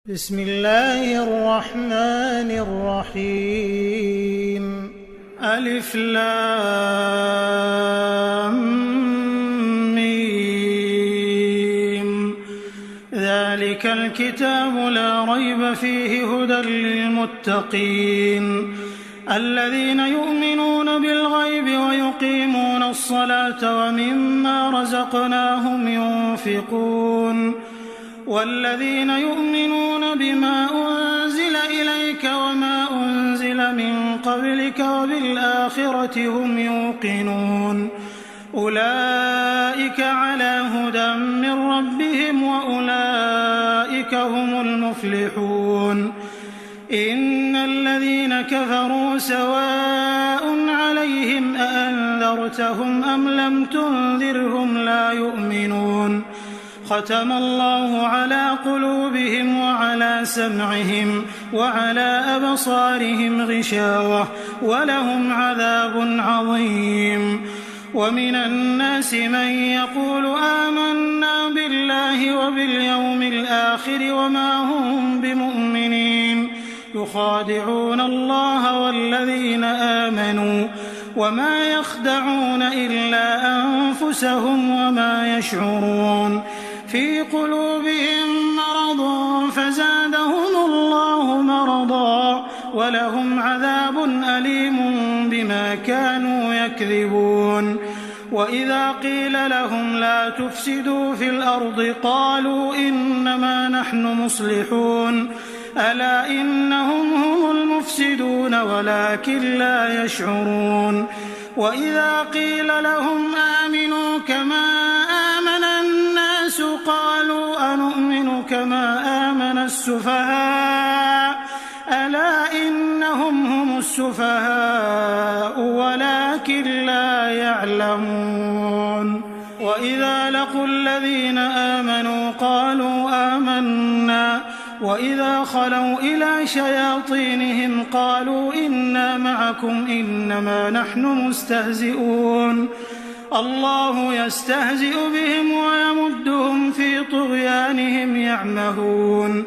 بسم الله الرحمن الرحيم. ألف لام ميم. ذلك الكتاب لا ريب فيه هدى للمتقين الذين يؤمنون بالغيب ويقيمون الصلاة ومما رزقناهم ينفقون والذين يؤمنون بما أنزل إليك وما أنزل من قبلك وبالآخرة هم يوقنون أولئك على هدى من ربهم وأولئك هم المفلحون. إن الذين كفروا سواء عليهم أأنذرتهم أم لم تنذرهم لا يؤمنون. ختم الله على قلوبهم وعلى سمعهم وعلى أبصارهم غشاوة ولهم عذاب عظيم. ومن الناس من يقول آمنا بالله وباليوم الآخر وما هم بمؤمنين يخادعون الله والذين آمنوا وما يخدعون إلا أنفسهم وما يشعرون. في قلوبهم مرض فزادهم الله مرضا ولهم عذاب أليم بما كانوا يكذبون. وإذا قيل لهم لا تفسدوا في الأرض قالوا إنما نحن مصلحون ألا إنهم هم المفسدون ولكن لا يشعرون. وإذا قيل لهم آمنوا كما آمن الناس قالوا أنؤمن كما آمن السفهاء ألا إنهم هم السفهاء ولكن لا يعلمون. وإذا لقوا الذين آمنوا قالوا آمنا وإذا خلوا إلى شياطينهم قالوا إنا معكم إنما نحن مستهزئون. الله يستهزئ بهم ويمدهم في طغيانهم يعمهون.